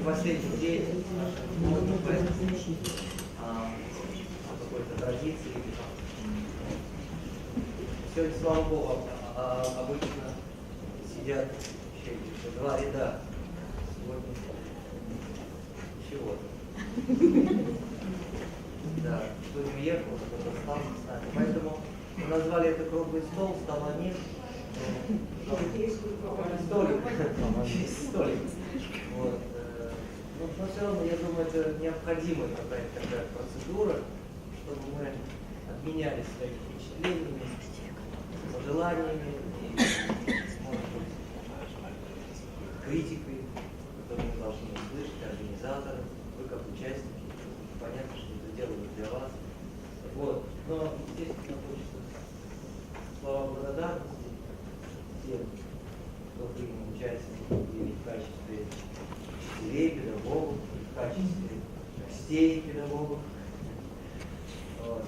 последний день какой-то традиции. Сегодня, слава Богу, обычно сидят еще два ряда. Сегодня чего-то. Да, кто не уехал, кто-то остался с нами. Поэтому мы назвали это круглый стол, стола нет. Столик. Вот. Но все равно, я думаю, это необходимая какая-то такая процедура, чтобы мы обменялись своими впечатлениями, пожеланиями и, может быть, критикой, которую мы должны услышать, организаторы, вы как участники. Понятно, что это делают для вас. Вот. Но, естественно, хочется слова благодарности тем, кто принял участие или в качестве учителей, педагогов, или в качестве гостей педагогов. Вот.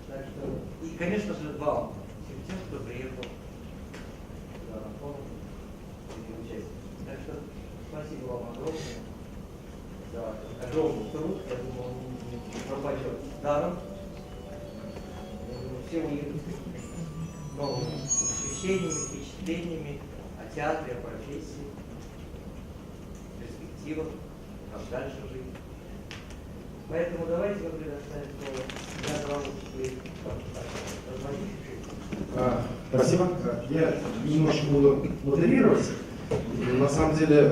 Так что, и, конечно же, вам, всем тем, кто приехал сюда на форум, принял участие. Так что спасибо вам огромное за огромный труд. Я думаю, он не пропадет даром. Все уедут новыми ощущениями, впечатлениями о театре, о профессии, перспективах, как дальше жить. Поэтому давайте мы предоставим слово. Я Спасибо. Я немножко буду модерировать. На самом деле,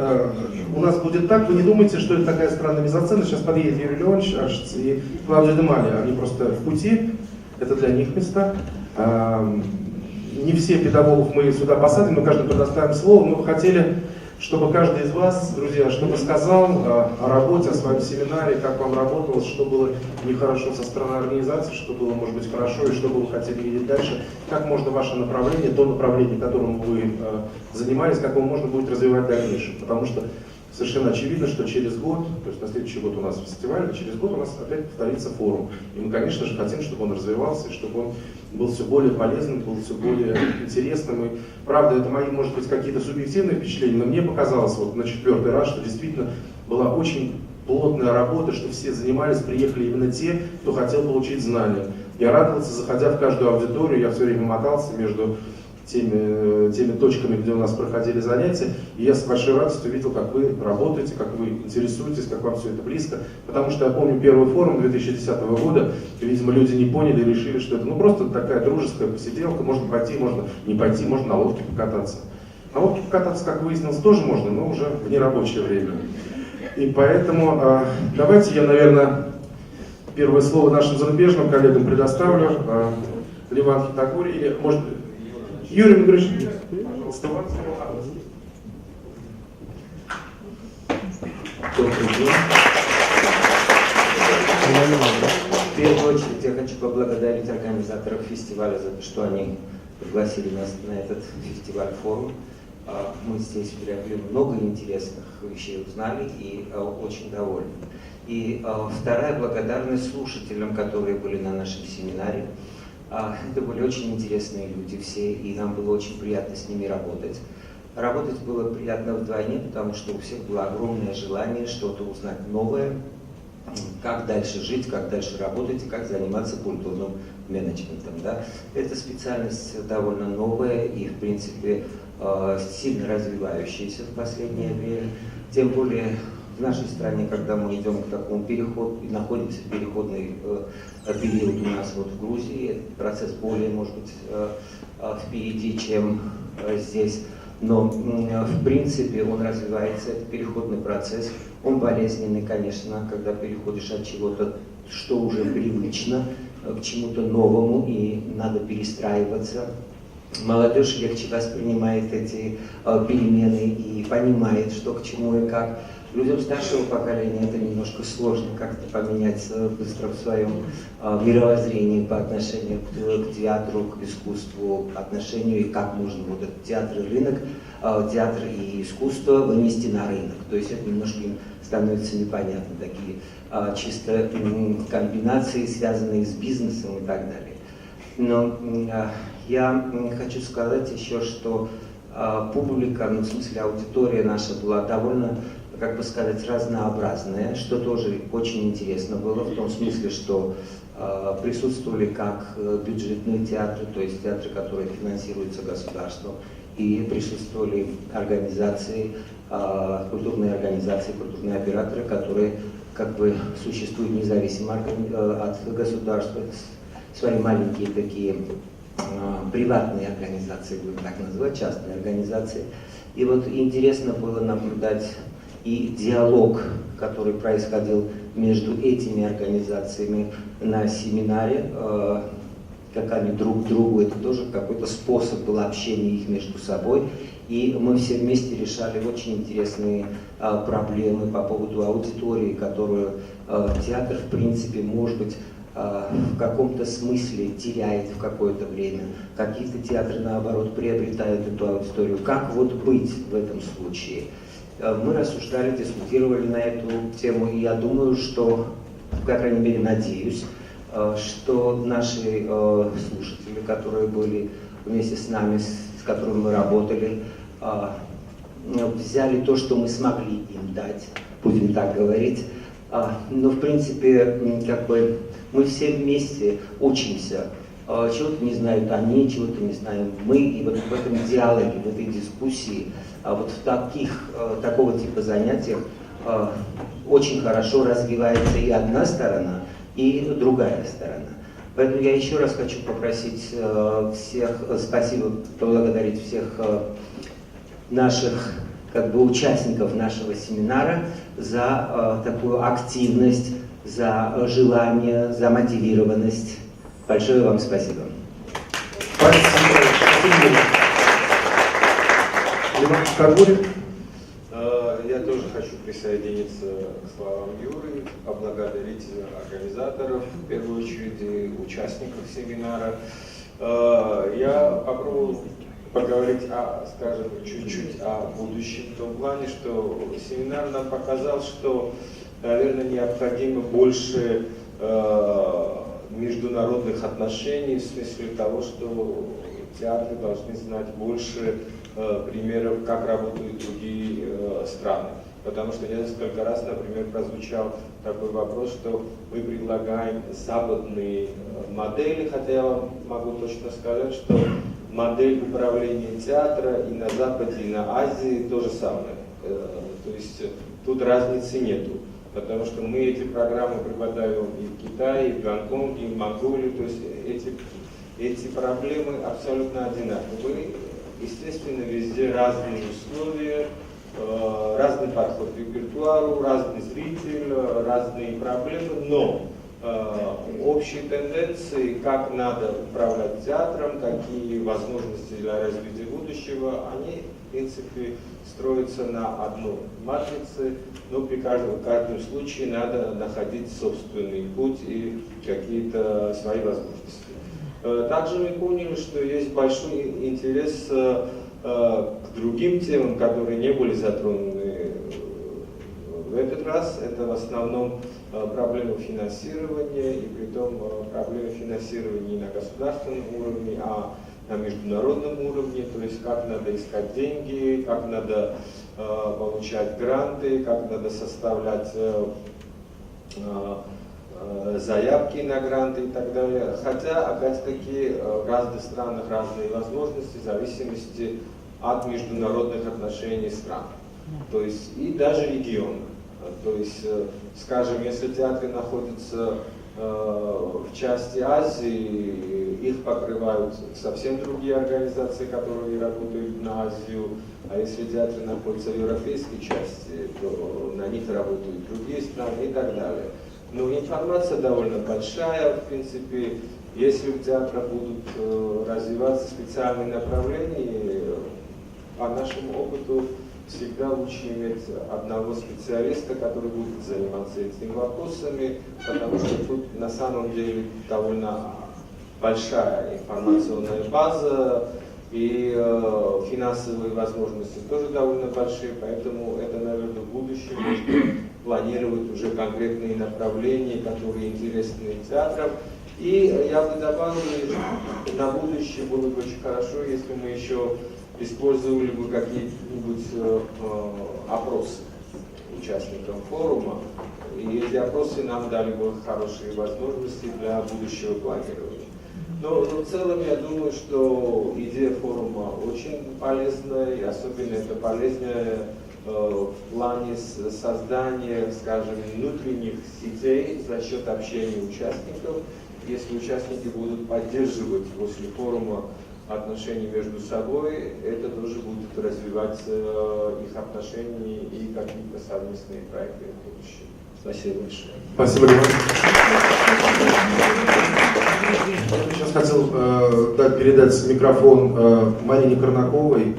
у нас будет так, вы не думайте, что это такая странная мизансцена. Сейчас подъедет Юрий Леонович и Клавдия Демали. Они просто в пути, это для них места. Не все педагогов мы сюда посадим, но каждому предоставим слово. Мы бы хотели, чтобы каждый из вас, друзья, чтобы сказал о работе, о своем семинаре, как вам работалось, что было нехорошо со стороны организации, что было, может быть, хорошо, и что бы вы хотели видеть дальше, как можно ваше направление, то направление, которым вы занимались, как его можно будет развивать в дальнейшем. Потому что совершенно очевидно, что через год, то есть на следующий год у нас фестиваль, а через год у нас опять повторится форум. И мы, конечно же, хотим, чтобы он развивался, и чтобы он был все более полезным, был все более интересным. И, правда, это мои, может быть, какие-то субъективные впечатления, но мне показалось вот на 4-й раз, что действительно была очень плотная работа, что все занимались, приехали именно те, кто хотел получить знания. Я радовался, заходя в каждую аудиторию, я все время мотался между теми точками, где у нас проходили занятия, и я с большой радостью видел, как вы работаете, как вы интересуетесь, как вам все это близко, потому что я помню первый форум 2010 года, и, видимо, люди не поняли и решили, что это просто такая дружеская посиделка, можно пойти, можно не пойти, можно на лодке покататься. На лодке покататься, как выяснилось, тоже можно, но уже в нерабочее время. И поэтому давайте я, наверное, первое слово нашим зарубежным коллегам предоставлю, Ливан Хитагури, или, может быть, Юрий Мигрыч, пожалуйста, вам слово. Добрый день. В первую очередь я хочу поблагодарить организаторов фестиваля за то, что они пригласили нас на этот фестиваль-форум. Мы здесь приобрели много интересных вещей, узнали и очень довольны. И вторая благодарность слушателям, которые были на нашем семинаре. Это были очень интересные люди все, и нам было очень приятно с ними работать. Работать было приятно вдвойне, потому что у всех было огромное желание что-то узнать новое, как дальше жить, как дальше работать, как заниматься культурным менеджментом. Да? Эта специальность довольно новая и, в принципе, сильно развивающаяся в последнее время. Тем более в нашей стране, когда мы идем к такому переходу, находимся в переходный период у нас вот в Грузии, этот процесс более, может быть, впереди, чем здесь. Но, в принципе, он развивается, это переходный процесс. Он болезненный, конечно, когда переходишь от чего-то, что уже привычно, к чему-то новому, и надо перестраиваться. Молодежь легче воспринимает эти перемены и понимает, что к чему и как. Людям старшего поколения это немножко сложно как-то поменять быстро в своем мировоззрении по отношению к театру, к искусству, к отношению и как можно вот этот театр и рынок, театр и искусство вынести на рынок. То есть это немножко им становится непонятно, такие чисто комбинации, связанные с бизнесом и так далее. Но я хочу сказать еще, что публика, ну, в смысле аудитория наша была довольно как бы сказать, разнообразное, что тоже очень интересно было, в том смысле, что присутствовали как бюджетные театры, то есть театры, которые финансируются государством, и присутствовали организации, культурные организации, культурные операторы, которые как бы существуют независимо от государства, свои маленькие такие приватные организации, будем так называть, частные организации. И вот интересно было наблюдать и диалог, который происходил между этими организациями на семинаре, как они друг к другу, это тоже какой-то способ был общения их между собой. И мы все вместе решали очень интересные проблемы по поводу аудитории, которую театр, в принципе, может быть, в каком-то смысле теряет в какое-то время. Какие-то театры, наоборот, приобретают эту аудиторию. Как вот быть в этом случае? Мы рассуждали, дискутировали на эту тему, и я думаю, что, по крайней мере, надеюсь, что наши слушатели, которые были вместе с нами, с которыми мы работали, взяли то, что мы смогли им дать, будем так говорить. Но, в принципе, как бы мы все вместе учимся. Чего-то не знают они, чего-то не знаем мы. И вот в этом диалоге, в этой дискуссии, вот в такого типа занятиях очень хорошо развивается и одна сторона, и другая сторона. Поэтому я еще раз хочу попросить всех, спасибо, поблагодарить всех наших как бы участников нашего семинара за такую активность, за желание, за мотивированность. Большое вам спасибо. Спасибо. Я тоже хочу присоединиться к словам Юры, поблагодарить организаторов, в первую очередь, и участников семинара. Я попробую поговорить, скажем, чуть-чуть о будущем, в том плане, что семинар нам показал, что, наверное, необходимо больше международных отношений, в смысле того, что театры должны знать больше примеров, как работают другие страны. Потому что несколько раз, например, прозвучал такой вопрос, что мы предлагаем западные модели, хотя я вам могу точно сказать, что модель управления театра и на Западе, и на Азии то же самое. То есть тут разницы нету. Потому что мы эти программы преподаем и в Китае, и в Гонконге, и в Монголии. То есть эти проблемы абсолютно одинаковые. Естественно, везде разные условия, разный подход к репертуару, разный зритель, разные проблемы, но общие тенденции, как надо управлять театром, какие возможности для развития будущего, они, в принципе, строятся на одной матрице, но при каждом случае надо находить собственный путь и какие-то свои возможности. Также мы поняли, что есть большой интерес к другим темам, которые не были затронуты в этот раз. Это в основном проблемы финансирования, и притом проблемы финансирования не на государственном уровне, а на международном уровне, то есть как надо искать деньги, как надо получать гранты, как надо составлять заявки на гранты и так далее. Хотя, опять-таки, в разных странах разные возможности в зависимости от международных отношений стран. То есть и даже региона. То есть, скажем, если театры находятся в части Азии, их покрывают совсем другие организации, которые работают на Азию. А если театры находятся в европейской части, то на них работают другие страны и так далее. Но информация довольно большая, в принципе, если в театрах будут развиваться специальные направления, по нашему опыту всегда лучше иметь одного специалиста, который будет заниматься этими вопросами, потому что тут на самом деле довольно большая информационная база, и финансовые возможности тоже довольно большие, поэтому это, наверное, в будущем можно планировать уже конкретные направления, которые интересны театрам. И я бы добавил, на будущее было бы очень хорошо, если мы еще использовали бы какие-нибудь опросы. участникам форума. И эти опросы нам дали бы хорошие возможности для будущего планирования. Но в целом я думаю, что идея форума очень полезная, и особенно это полезно в плане создания, скажем, внутренних сетей за счет общения участников. Если участники будут поддерживать после форума отношения между собой, это тоже будет развивать их отношения и какие-то совместные проекты в будущем. Спасибо большое. Спасибо, Леон. Я сейчас хотел передать микрофон Марине Корнаковой.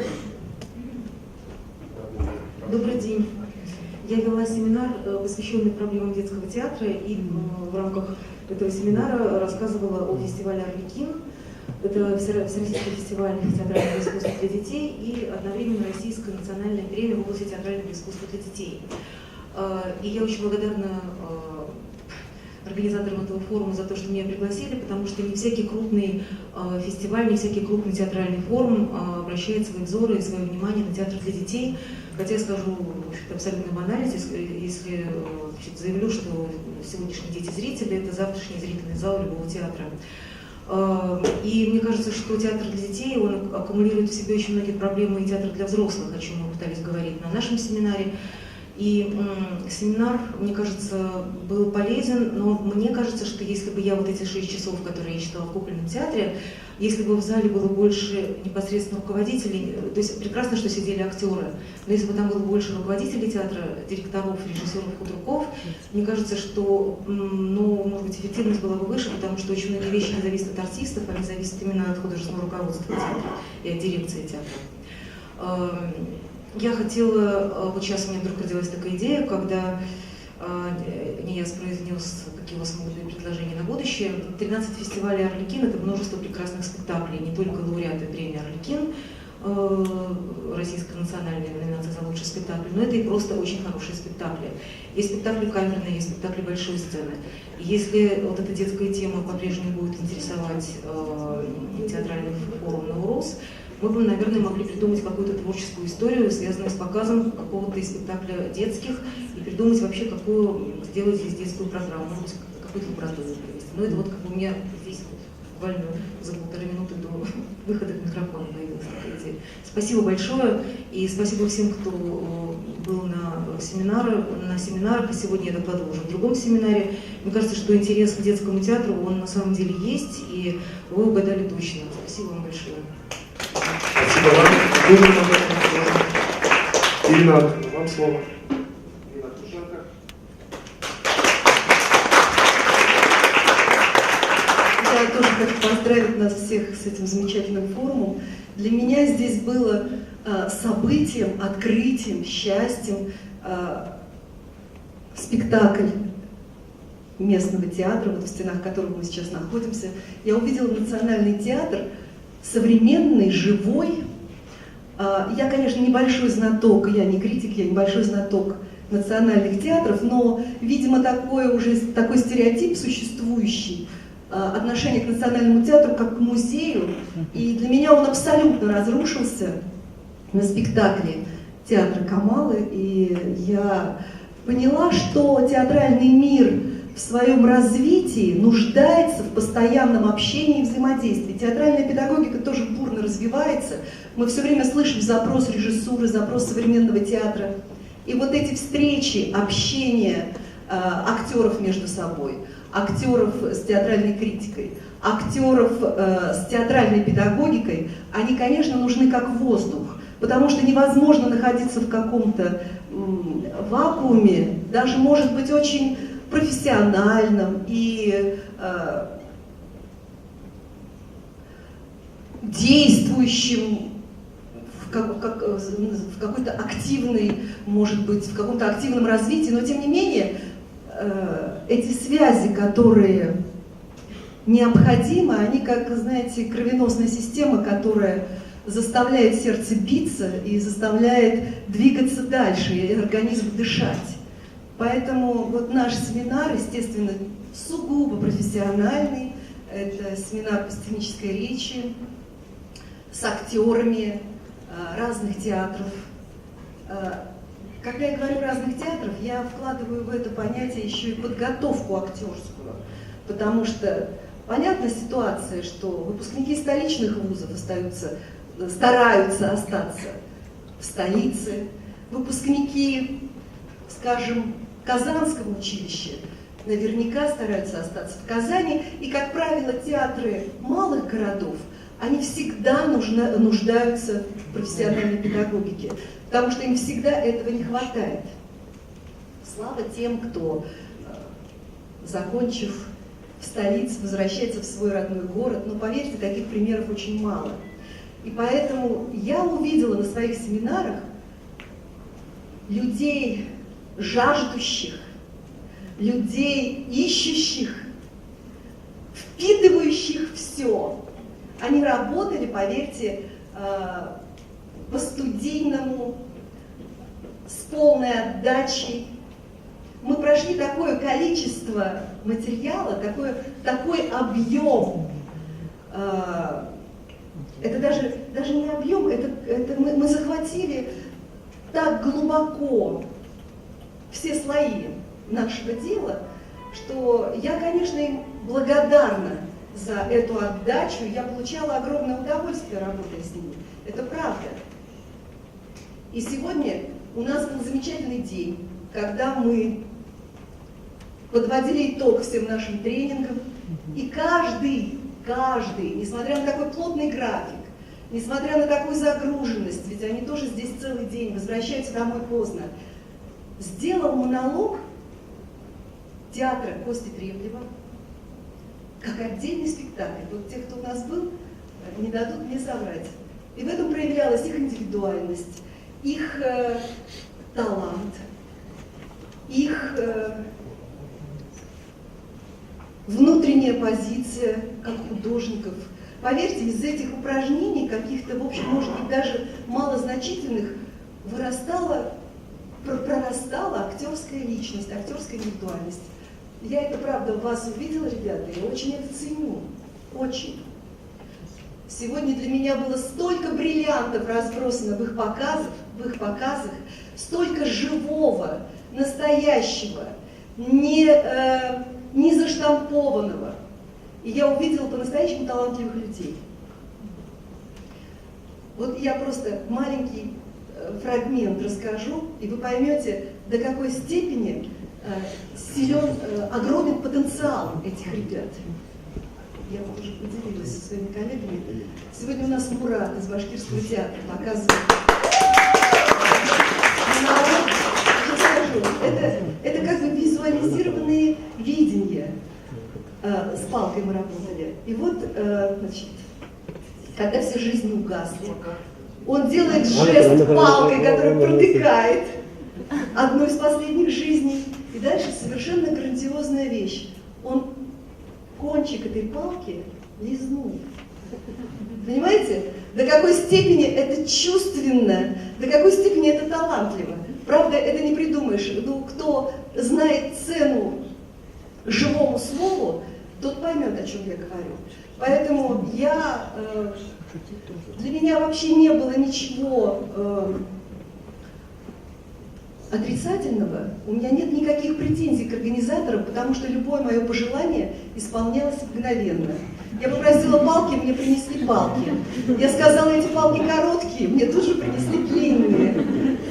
Добрый день. Я вела семинар, посвященный проблемам детского театра, и в рамках этого семинара рассказывала о фестивале «Арлекин». Это Всероссийский фестиваль театрального искусства для детей и одновременно Российская национальная премия в области театрального искусства для детей. И я очень благодарна организаторам этого форума за то, что меня пригласили, потому что не всякий крупный фестиваль, не всякий крупный театральный форум обращает свои взоры и свое внимание на театр для детей. Хотя я скажу абсолютно банальность, если заявлю, что сегодняшние дети-зрители – это завтрашний зрительный зал любого театра. И мне кажется, что театр для детей, он аккумулирует в себе очень многие проблемы и театр для взрослых, о чем мы пытались говорить на нашем семинаре. И семинар, мне кажется, был полезен, но мне кажется, что если бы я вот эти 6 часов, которые я читала в кукольном театре, если бы в зале было больше непосредственно руководителей, то есть прекрасно, что сидели актеры, но если бы там было больше руководителей театра, директоров, режиссеров, худруков, мне кажется, что, ну, может быть, эффективность была бы выше, потому что очень многие вещи не зависят от артистов, они зависят именно от художественного руководства театра и от дирекции театра. Я хотела, вот сейчас у меня вдруг родилась такая идея, когда Нияз произнес, какие у вас могут быть предложения на будущее. 13 фестивалей «Арлекин» — это множество прекрасных спектаклей, не только лауреаты премии «Арлекин», Российская национальная номинация за лучший спектакль, но это и просто очень хорошие спектакли. Есть спектакли камерные, есть спектакли большой сцены. И если вот эта детская тема по-прежнему будет интересовать театральный форум «Наурус», мы бы, наверное, могли придумать какую-то творческую историю, связанную с показом какого-то из спектакля детских, и придумать вообще, какую сделать здесь детскую программу, может быть, какую-то лабораторию провести. Но это вот как бы у меня здесь буквально за 1,5 минуты до выхода к микрофону появилась такая идея. Спасибо большое, и спасибо всем, кто был на семинарах, и сегодня я докладывала уже в другом семинаре. Мне кажется, что интерес к детскому театру, он на самом деле есть, и вы угадали точно. Спасибо вам большое. Спасибо вам. Ирина, вам слово. Я тоже хочу поздравить нас всех с этим замечательным форумом. Для меня здесь было событием, открытием, счастьем спектакль местного театра, вот в стенах которого мы сейчас находимся. Я увидела Национальный театр, современный, живой. Я, конечно, небольшой знаток, я не критик, я небольшой знаток национальных театров, но, видимо, такой стереотип существующий, отношение к национальному театру как к музею, и для меня он абсолютно разрушился на спектакле театра Камалы, и я поняла, что театральный мир в своем развитии нуждается в постоянном общении и взаимодействии. Театральная педагогика тоже бурно развивается. Мы все время слышим запрос режиссуры, запрос современного театра. И вот эти встречи, общение актеров между собой, актеров с театральной критикой, актеров с театральной педагогикой, они, конечно, нужны как воздух, потому что невозможно находиться в каком-то вакууме, даже, может быть, очень профессиональном и действующем в какой-то активной, может быть, в каком-то активном развитии, но тем не менее эти связи, которые необходимы, они, как, знаете, кровеносная система, которая заставляет сердце биться и заставляет двигаться дальше, и организм дышать. Поэтому вот наш семинар, естественно, сугубо профессиональный. Это семинар по сценической речи с актерами разных театров. Когда я говорю разных театров, я вкладываю в это понятие еще и подготовку актерскую. Потому что понятна ситуация, что выпускники столичных вузов стараются остаться в столице, выпускники, скажем, Казанского училища наверняка стараются остаться в Казани. И, как правило, театры малых городов, они всегда нуждаются в профессиональной педагогике, потому что им всегда этого не хватает. Слава тем, кто, закончив в столице, возвращается в свой родной город, но, поверьте, таких примеров очень мало. И поэтому я увидела на своих семинарах людей жаждущих, людей ищущих, впитывающих все. Они работали, поверьте, по-студийному, с полной отдачей. Мы прошли такое количество материала, такой объем. Это даже не объем, это мы захватили так глубоко все слои нашего дела, что я, конечно, им благодарна за эту отдачу. Я получала огромное удовольствие, работая с ними. Это правда. И сегодня у нас был замечательный день, когда мы подводили итог всем нашим тренингам, и каждый, несмотря на такой плотный график, несмотря на такую загруженность, ведь они тоже здесь целый день, возвращаются домой поздно, сделал монолог театра Кости Треплева как отдельный спектакль. Вот те, кто у нас был, не дадут мне соврать. И в этом проявлялась их индивидуальность, их талант, их внутренняя позиция как художников. Поверьте, из этих упражнений, каких-то, в общем, может быть, даже малозначительных, прорастала актерская личность, актерская индивидуальность. Я это, правда, в вас увидела, ребята, я очень это ценю. Очень. Сегодня для меня было столько бриллиантов разбросано в их показах, столько живого, настоящего, не заштампованного. И я увидела по-настоящему талантливых людей. Вот я просто маленький фрагмент расскажу, и вы поймете, до какой степени силен, огромен потенциал этих ребят. Я вот уже поделилась со своими коллегами. Сегодня у нас Мурат из Башкирского театра показывает. Это как бы визуализированные видения. С палкой мы работали. И вот, значит, когда вся жизнь угаснет, он делает жест палкой, которая протыкает одну из последних жизней. И дальше совершенно грандиозная вещь. Он кончик этой палки лизнул. Понимаете? До какой степени это чувственно, до какой степени это талантливо. Правда, это не придумаешь. Ну, кто знает цену живому слову, тот поймет, о чем я говорю. Поэтому для меня вообще не было ничего отрицательного. У меня нет никаких претензий к организаторам, потому что любое мое пожелание исполнялось мгновенно. Я попросила палки, мне принесли палки. Я сказала, эти палки короткие, мне тут же принесли длинные.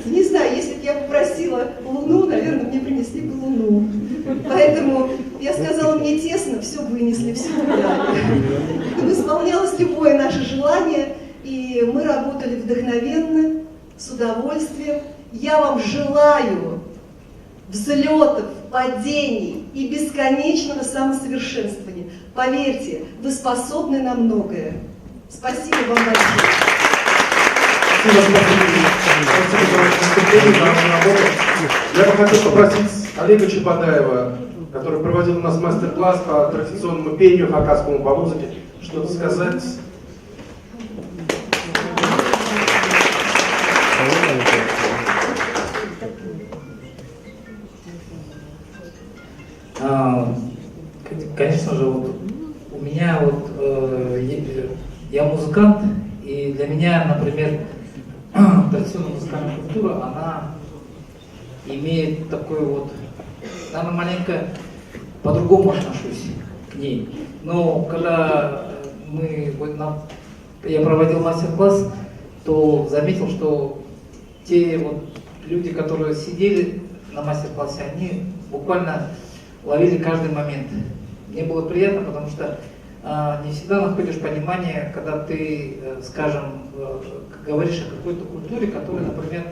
Не знаю, если бы я попросила луну, наверное, мне принесли бы луну. Поэтому я сказала, мне тесно, все вынесли, все дали. Исполнялось любое наше желание, и мы работали вдохновенно, с удовольствием. Я вам желаю взлетов, падений и бесконечного самосовершенствования. Поверьте, вы способны на многое. Спасибо вам большое. Я бы хотел попросить Олега Чеботаева, который проводил у нас мастер-класс по традиционному пению хакасскому, по музыке, что-то сказать. Конечно же, вот у меня я музыкант, и для меня, например, традиционная музыкальная культура, она имеет такой вот, наверное, маленько по-другому отношусь к ней. Но когда я проводил мастер-класс, то заметил, что те вот люди, которые сидели на мастер-классе, они буквально ловили каждый момент. Мне было приятно, потому что не всегда находишь понимание, когда ты, скажем, говоришь о какой-то культуре, которая, например,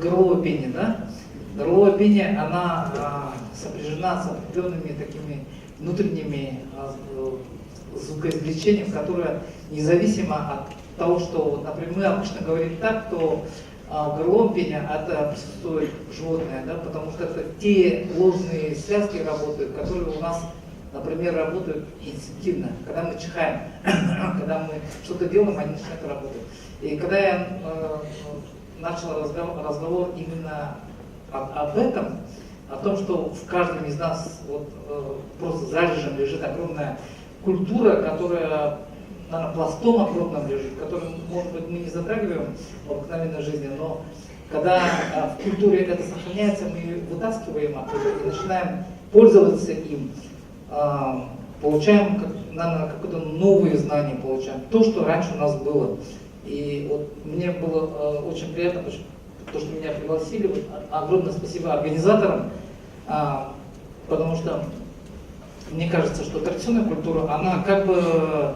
горловое пение, да? Горловое пение, она сопряжена с определенными такими внутренними звукоизвлечениями, которые независимо от того, что, например, мы обычно говорим так, то в горловом пении это присутствует животное, да? Потому что это те ложные связки работают, которые у нас, например, работают инстинктивно, когда мы чихаем, когда мы что-то делаем, они начинают работать. И когда я начал разговор именно об этом, о том, что в каждом из нас вот, просто залежем лежит огромная культура, которая, наверное, пластом огромным лежит, которую, может быть, мы не затрагиваем в обыкновенной жизни, но когда в культуре это сохраняется, мы вытаскиваем оттуда и начинаем пользоваться им, получаем, наверное, какое-то новые знания, получаем то, что раньше у нас было. И вот мне было очень приятно, то, что меня пригласили. Вот, огромное спасибо организаторам, потому что мне кажется, что традиционная культура, она как бы,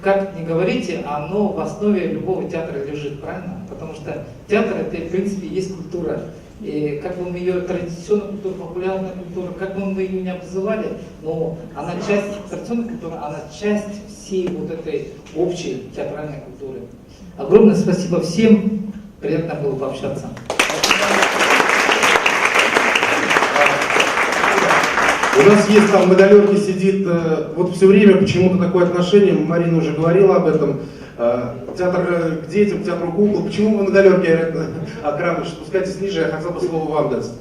как ни говорите, оно в основе любого театра лежит, правильно? Потому что театр это, в принципе, есть культура. И как бы мы ее традиционная культура, популярная культура, как бы мы ее не обзывали, но она часть традиционной культуры, она часть всей вот этой общей театральной культуры. Огромное спасибо всем, приятно было пообщаться. У нас есть там на галерке сидит, вот все время почему-то такое отношение, Марина уже говорила об этом, театр к детям, к театру кукол. Почему вы на галерке, Акрамыч, спускайтесь ниже, я хотел бы слово вам дать.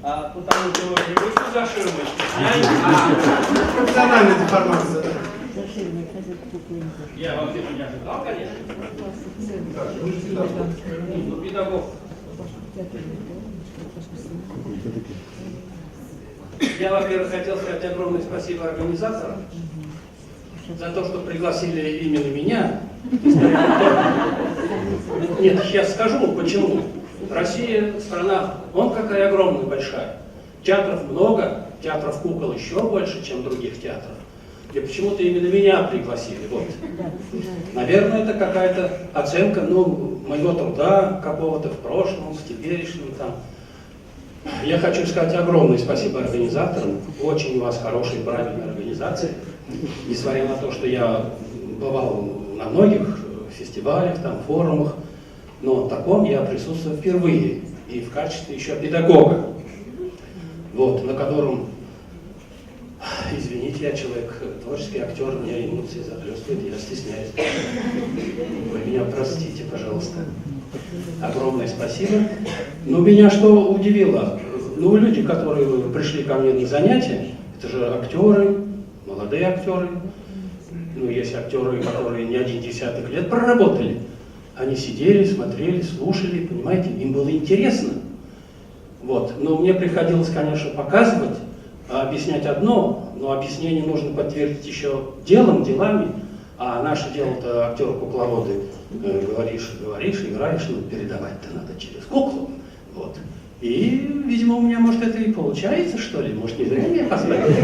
Потому что не выйду за ширмочку. Профессиональная деформация. Я вообще не ожидал, конечно. Ну, педагог. Я, во-первых, хотел сказать огромное спасибо организаторам за то, что пригласили именно меня. Нет, сейчас скажу, почему. Россия страна, вон какая огромная, большая. Театров много, театров кукол еще больше, чем других театров. И почему-то именно меня пригласили. Вот. Наверное, это какая-то оценка моего труда какого-то в прошлом, в теперешнем там. Я хочу сказать огромное спасибо организаторам. Очень у вас хорошая и правильная организация. Несмотря на то, что я бывал на многих фестивалях, там, форумах, но в таком я присутствую впервые. И в качестве еще педагога. Вот, на котором, извините, я человек творческий актер, у меня эмоции захлестывают, я стесняюсь. Вы меня простите, пожалуйста. Огромное спасибо. Но меня что удивило? Люди, которые пришли ко мне на занятия, это же актеры, молодые актеры. Есть актеры, которые не один десяток лет проработали. Они сидели, смотрели, слушали, понимаете, им было интересно. Вот. Но мне приходилось, конечно, показывать, объяснять одно, но объяснение нужно подтвердить еще делом, делами. А наше дело-то актеры-кукловоды, говоришь, играешь, но передавать-то надо через куклу. Вот. И, видимо, у меня, может, это и получается, что ли? Может, не зря меня позвали?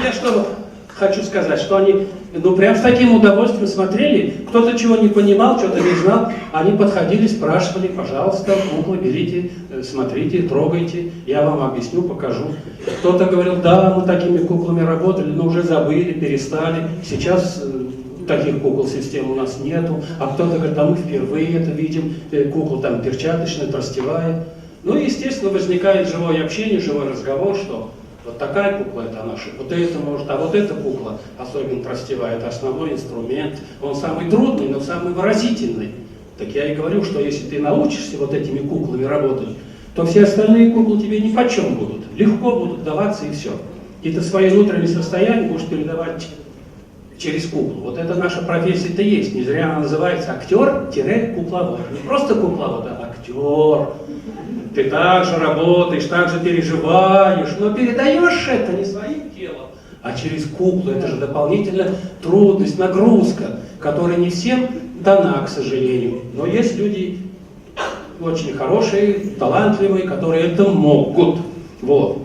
Я что хочу сказать, что они, прям с таким удовольствием смотрели, кто-то чего не понимал, что-то не знал, они подходили, спрашивали, пожалуйста, куклы берите, смотрите, трогайте, я вам объясню, покажу. Кто-то говорил, да, мы такими куклами работали, но уже забыли, перестали, сейчас таких кукол-систем у нас нету, а кто-то говорит, а мы впервые это видим, кукла там перчаточная, тростевая. Естественно, возникает живое общение, живой разговор, что вот такая кукла это наша, вот это может, а вот эта кукла, особенно тростевая, это основной инструмент, он самый трудный, но самый выразительный. Так я и говорю, что если ты научишься вот этими куклами работать, то все остальные куклы тебе ни почем будут, легко будут даваться и все. И ты свое внутреннее состояние будешь передавать через куклу. Вот это наша профессия-то есть. Не зря она называется актер-кукловод. Не просто кукловод, а актер. Ты так же работаешь, так же переживаешь, но передаешь это не своим телом, а через куклу. Это же дополнительная трудность, нагрузка, которая не всем дана, к сожалению. Но есть люди очень хорошие, талантливые, которые это могут. Вот.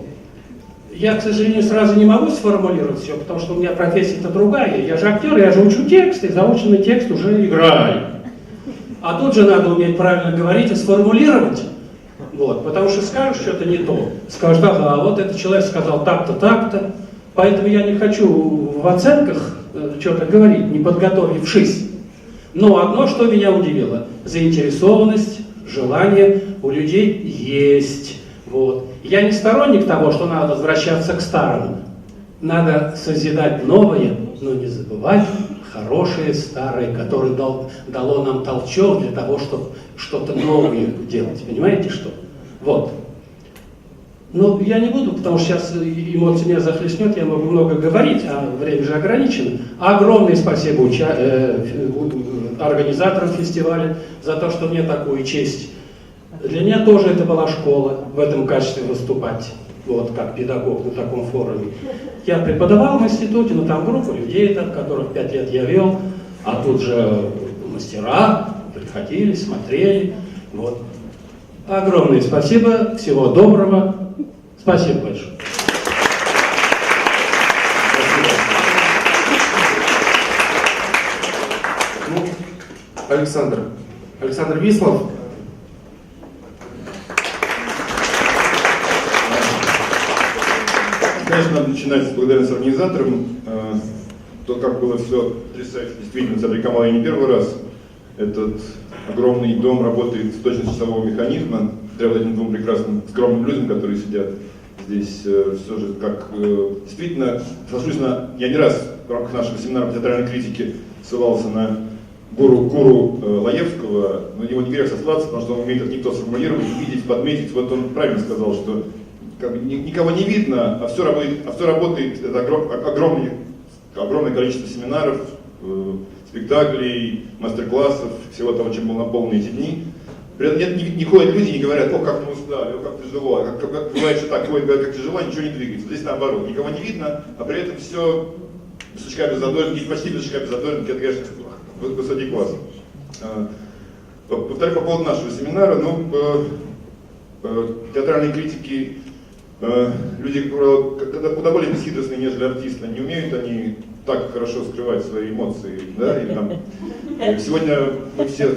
Я, к сожалению, сразу не могу сформулировать все, потому что у меня профессия-то другая. Я же актер, я же учу текст, и заученный текст уже играю. А тут же надо уметь правильно говорить и сформулировать. Вот, потому что скажешь что-то не то. Скажешь, ага, вот этот человек сказал так-то, так-то. Поэтому я не хочу в оценках что-то говорить, не подготовившись. Но одно, что меня удивило. Заинтересованность, желание у людей есть. Вот. Я не сторонник того, что надо возвращаться к старому. Надо созидать новое, но не забывать хорошее старое, которое дало нам толчок для того, чтобы что-то новое делать. Понимаете что? Вот. Но я не буду, потому что сейчас эмоции меня захлестнет, я могу много говорить, а время же ограничено. Огромное спасибо организаторам фестиваля за то, что мне такую честь. Для меня тоже это была школа в этом качестве выступать, вот как педагог на таком форуме. Я преподавал в институте, но там группа людей, которых 5 лет я вел, а тут же мастера приходили, смотрели. Вот. Огромное спасибо, всего доброго, спасибо большое. Александр Вислов. Конечно, надо начинать с благодарности организаторам. То, как было все потрясающе, действительно, зафабриковали не первый раз. Этот огромный дом работает с точностью часового механизма. Благодаря этим двум прекрасным, скромным людям, которые сидят здесь, все же, как действительно, сошлюсь на... Я не раз в рамках нашего семинара по театральной критике ссылался на гуру Лаевского, но его не грех сослаться, потому что он умеет это не то сформулировать, увидеть, подметить. Вот он правильно сказал, что никого не видно, а все работает, это огромное количество семинаров, спектаклей, мастер-классов, всего того, чем был наполнены эти дни. При этом не ходят люди и не говорят, о, как мы устали, о, как тяжело, как бывает, что так, ходят, говорят, как тяжело, ничего не двигается. Здесь наоборот, никого не видно, а при этом все без сучка, без задоринки, почти без сучка, без задоринки, это, конечно, высокий класс. Повторю, по поводу нашего семинара, театральные критики, люди, когда куда более бесхитростные, нежели артисты, не умеют они так хорошо скрывать свои эмоции, да, и там, сегодня мы все,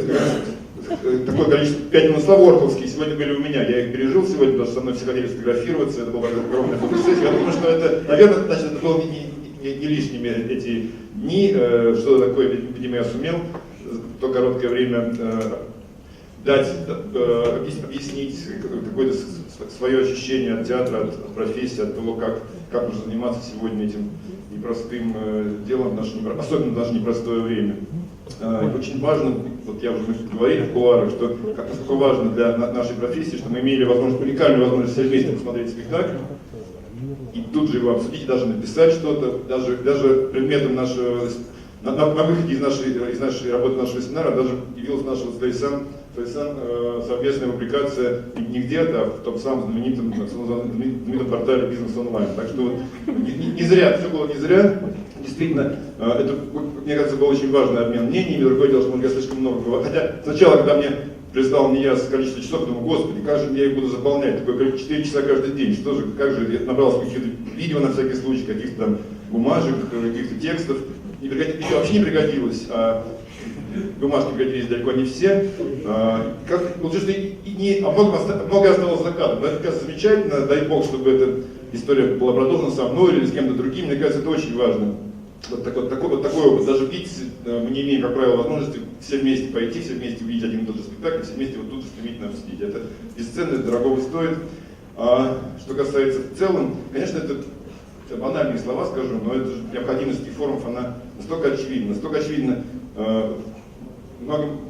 такое количество, 5 минут слова орховские сегодня были у меня, я их пережил сегодня, потому что со мной все хотели сфотографироваться, это была огромная фотосессия, я думаю, что это, наверное, значит, это было не лишними эти дни, что такое, видимо, я сумел в то короткое время дать, объяснить какое-то свое ощущение от театра, от профессии, от того, как нужно заниматься сегодня этим непростым делом, особенно в наше непростое время. Очень важно, вот я уже говорил в кулуарах, что насколько важно для нашей профессии, что мы имели уникальную возможность все вместе посмотреть спектакль, и тут же его обсудить, даже написать что-то, даже предметом нашего, на выходе из нашей работы, нашего семинара, даже явилась наша вот совместная публикация не где-то, а в том самом знаменитом портале «Бизнес онлайн». Так что вот, не зря, все было не зря. Действительно, это, мне кажется, был очень важный обмен мнениями. Другое дело, что я слишком много говорил. Хотя сначала, когда мне прислал НИЯС количество часов, думаю, господи, как же я их буду заполнять? Такое 4 часа каждый день. Что же, как же, я набрался каких-то видео на всякий случай, каких-то там бумажек, каких-то текстов. Вообще не пригодилось. Бумажки пригодились далеко не все. Многое осталось за кадром. Это, кажется, замечательно. Дай бог, чтобы эта история была продолжена со мной или с кем-то другим. Мне кажется, это очень важно. Такой опыт. Даже в ГИТИСе мы не имеем, как правило, возможности все вместе пойти, все вместе увидеть один и тот же спектакль, все вместе вот тут же стремительно обсудить. Это бесценно, это дорого стоит. Что касается в целом, конечно, это банальные слова скажу, но это же необходимость таких форумов, она настолько очевидна.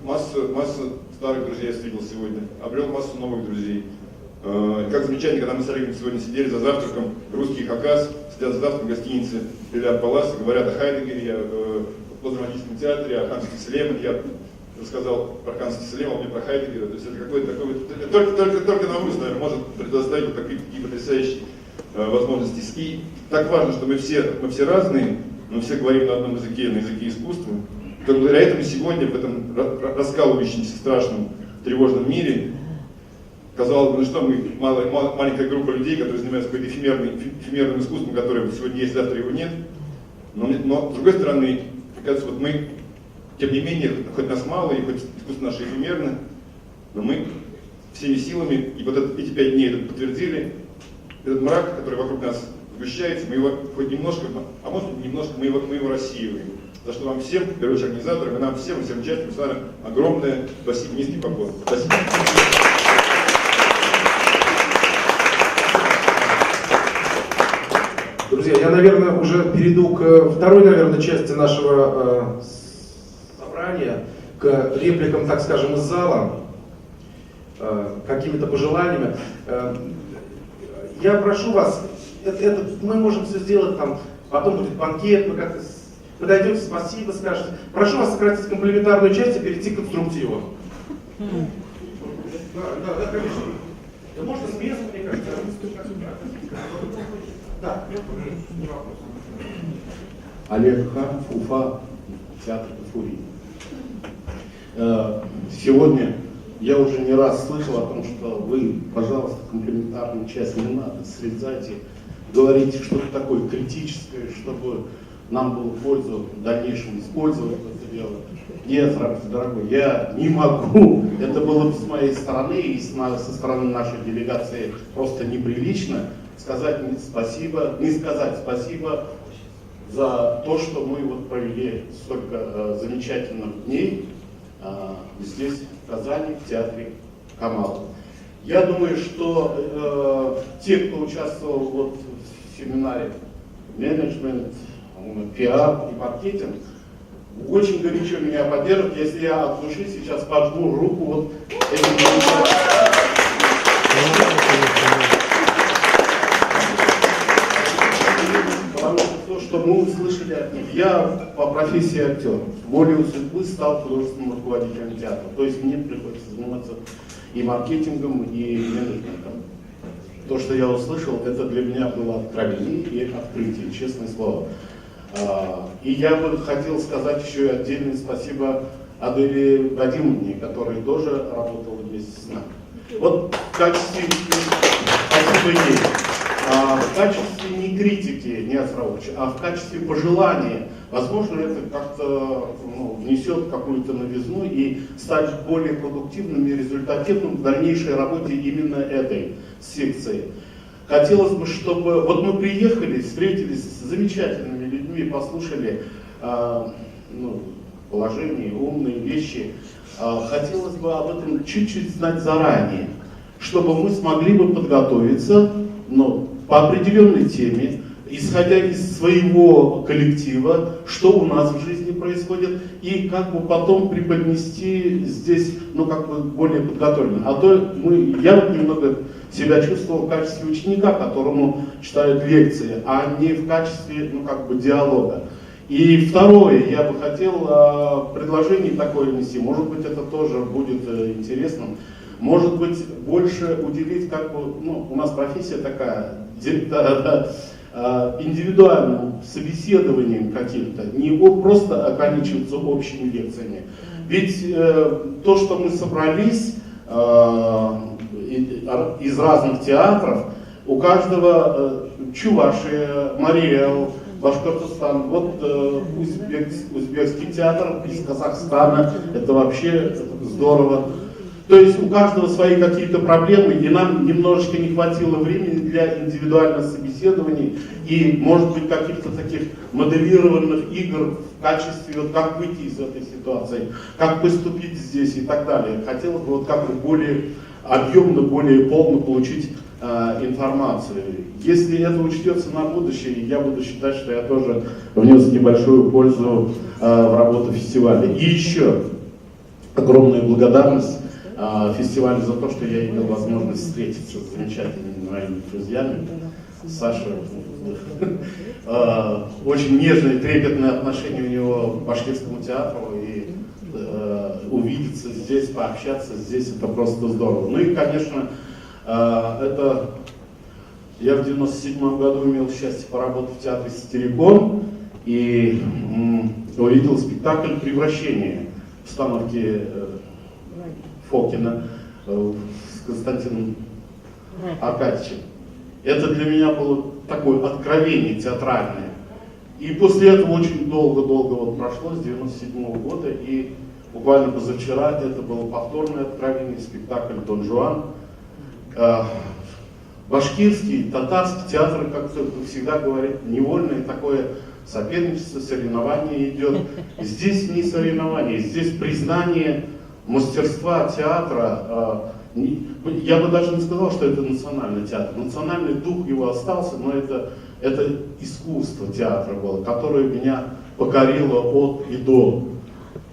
Масса старых друзей я встретил сегодня, обрел массу новых друзей. Как замечательно, когда мы с Олегом сегодня сидели за завтраком, русский Хакас, сидят за завтраком в гостинице Беляр Палас, говорят о Хайдегере, о постдраматическом театре, о Хансе Киселеме. Я рассказал про Ханса Киселема, он мне про Хайдегера. То есть это какой-то такой, только научно, наверное, может предоставить вот такие потрясающие возможности. И так важно, что мы все разные, мы все говорим на одном языке, на языке искусства. Благодаря этому сегодня в этом раскалывающемся, страшном, тревожном мире, казалось бы, ну что мы, маленькая группа людей, которые занимаются каким-то эфемерным искусством, которое сегодня есть, завтра его нет. Но с другой стороны, мне кажется, вот мы, тем не менее, хоть нас мало, и хоть искусство наше эфемерно, но мы всеми силами, и вот эти 5 дней это подтвердили, этот мрак, который вокруг нас сгущается, мы его хоть немножко, а может немножко, мы его рассеиваем. За что вам всем, в первую очередь организаторам, и нам всем участникам, огромное спасибо, низкий поклон. Спасибо. Друзья, я, наверное, уже перейду к второй, наверное, части нашего собрания, к репликам, так скажем, из зала, какими-то пожеланиями. Я прошу вас, это мы можем все сделать, там, потом будет банкет, мы как-то подойдете, спасибо скажете. Прошу вас сократить комплиментарную часть и перейти к конструктиву. Да, конечно. Да можно с места, мне кажется. Да, не вопрос. Олег Хан, Уфа, театр Фурии. Сегодня я уже не раз слышал о том, что вы, пожалуйста, комплиментарную часть не надо, срезайте, говорите что-то такое критическое, чтобы нам было пользу в дальнейшем использовать это дело. Нет, дорогой, я не могу, это было бы с моей стороны и со стороны нашей делегации просто неприлично сказать спасибо, не сказать спасибо за то, что мы вот провели столько замечательных дней здесь, в Казани, в театре Камала. Я думаю, что те, кто участвовал вот в семинаре менеджмент, пиар и маркетинг, очень горячо меня поддержат, если я от души сейчас пожму руку вот этим людям. Потому что то, что мы услышали от них, я по профессии актер, волею судьбы стал художественным руководителем театра, то есть мне приходится заниматься и маркетингом, и менеджментом. То, что я услышал, это для меня было откровение и открытие, честное слово. И я бы хотел сказать еще и отдельное спасибо Аделе Вадимовне, которая тоже работала вместе с нами. Вот в качестве, спасибо ей, в качестве не критики, не Островича, а в качестве пожелания, возможно, это как-то внесет какую-то новизну и стать более продуктивным и результативным в дальнейшей работе именно этой секции. Хотелось бы, чтобы... Вот мы приехали, встретились с замечательными людьми, послушали положения, умные вещи. Хотелось бы об этом чуть-чуть знать заранее, чтобы мы смогли бы подготовиться по определенной теме, исходя из своего коллектива, что у нас в жизни происходит, и как бы потом преподнести здесь, более подготовленно. А то я вот немного себя чувствовал в качестве ученика, которому читают лекции, а не в качестве, диалога. И второе, я бы хотел предложение такое внести, может быть, это тоже будет интересным. Может быть, больше уделить, у нас профессия такая, индивидуальным собеседованием каким-то, не просто ограничиваться общими лекциями. Ведь то, что мы собрались из разных театров, у каждого Чувашия, Мариэл, Башкортостан, узбекский театр из Казахстана, это вообще здорово. То есть у каждого свои какие-то проблемы, и нам немножечко не хватило времени для индивидуальных собеседований и, может быть, каких-то таких моделированных игр в качестве, как выйти из этой ситуации, как поступить здесь и так далее. Хотелось бы более объемно, более полно получить информацию. Если это учтется на будущее, я буду считать, что я тоже внес небольшую пользу в работу фестиваля. И еще огромная благодарность фестивалю за то, что я имел возможность встретиться с замечательными моими друзьями. Саша, очень нежное и трепетное отношение у него к башкирскому театру, и увидеться здесь, пообщаться здесь, это просто здорово. Ну и, конечно, это я в 97 году имел счастье поработать в театре «Сатирикон» и увидел спектакль «Превращение» в постановке Фокина с Константином Аркадьевичем. Это для меня было такое откровение театральное. И после этого очень долго-долго вот прошло, с 97 года, и буквально позавчера это было повторное откровение, спектакль «Дон Жуан». Башкирский, татарский театр, как всегда говорят, невольное такое соперничество, соревнование идет. Здесь не соревнование, здесь признание мастерства театра. Я бы даже не сказал, что это национальный театр. Национальный дух его остался, но это искусство театра было, которое меня покорило от и до.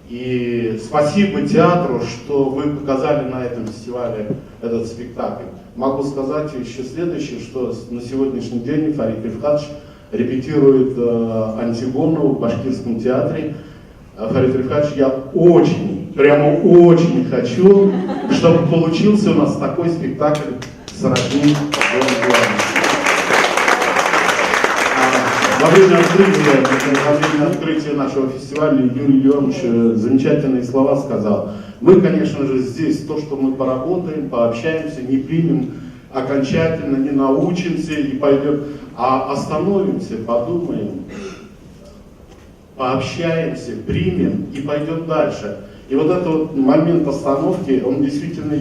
И спасибо театру, что вы показали на этом фестивале этот спектакль. Могу сказать еще следующее, что на сегодняшний день Фарид Рифкатович репетирует Антигону в Башкирском театре. Фарид Рифкатович, я прямо очень хочу, чтобы получился у нас такой спектакль сродни Дон Жуану. Во время открытия нашего фестиваля Юрий Леонович замечательные слова сказал. Мы, конечно же, здесь то, что мы поработаем, пообщаемся, не примем окончательно, не научимся и пойдем, а остановимся, подумаем, пообщаемся, примем и пойдем дальше. И вот этот вот момент остановки, он действительно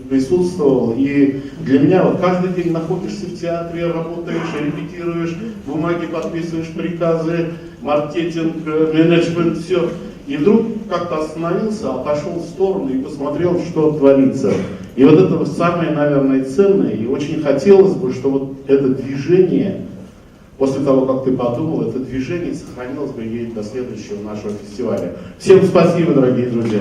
присутствовал. И для меня вот каждый день находишься в театре, работаешь, репетируешь, бумаги подписываешь, приказы, маркетинг, менеджмент, все. И вдруг как-то остановился, отошел в сторону и посмотрел, что творится. И вот это самое, наверное, ценное. И очень хотелось бы, чтобы вот это движение, после того, как ты подумал, это движение сохранилось бы и до следующего нашего фестиваля. Всем спасибо, дорогие друзья.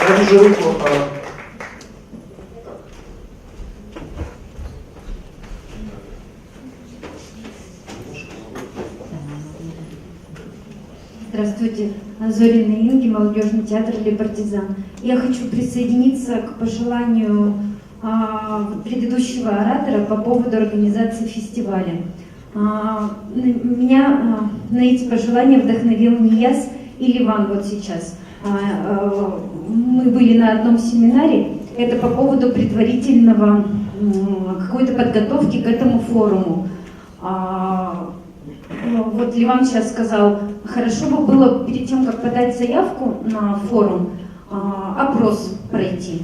Я вижу руку. Здравствуйте, Зорина Инги, молодежный театр «Ле Партизан». Я хочу присоединиться к пожеланию предыдущего оратора по поводу организации фестиваля. Меня на эти пожелания вдохновил Нияз и Ливан вот сейчас. Мы были на одном семинаре, это по поводу предварительного какой-то подготовки к этому форуму. Вот Ливан сейчас сказал, хорошо бы было перед тем, как подать заявку на форум, опрос пройти.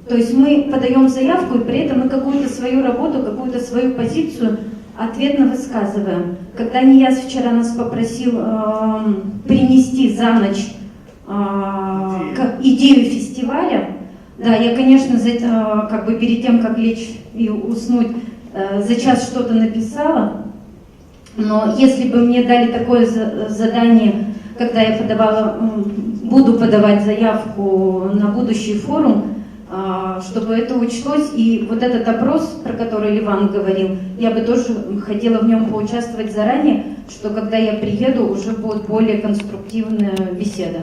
То есть мы подаем заявку, и при этом мы какую-то свою работу, какую-то свою позицию ответно высказываем. Когда Нияз вчера нас попросил принести за ночь идею фестиваля, да, я, конечно, как бы перед тем, как лечь и уснуть, за час что-то написала. Но если бы мне дали такое задание, когда я буду подавать заявку на будущий форум, чтобы это учлось, и вот этот опрос, про который Ливан говорил, я бы тоже хотела в нем поучаствовать заранее, что когда я приеду, уже будет более конструктивная беседа.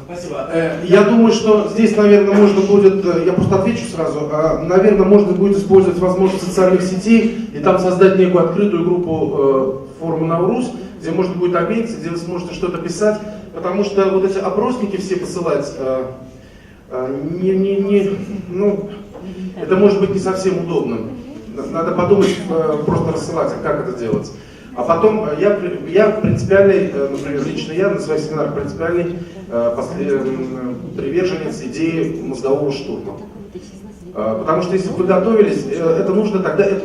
Спасибо. Я думаю, что здесь, наверное, можно будет, я просто отвечу сразу, наверное, можно будет использовать возможность социальных сетей и там создать некую открытую группу форума «Навруз», где можно будет обмениться, где вы сможете что-то писать, потому что вот эти опросники все посылать, это может быть не совсем удобно. Надо подумать, просто рассылать, как это делать. А потом я принципиальный, например, лично я на своих семинарах принципиальный приверженец идеи мозгового штурма. Потому что если вы готовились, этому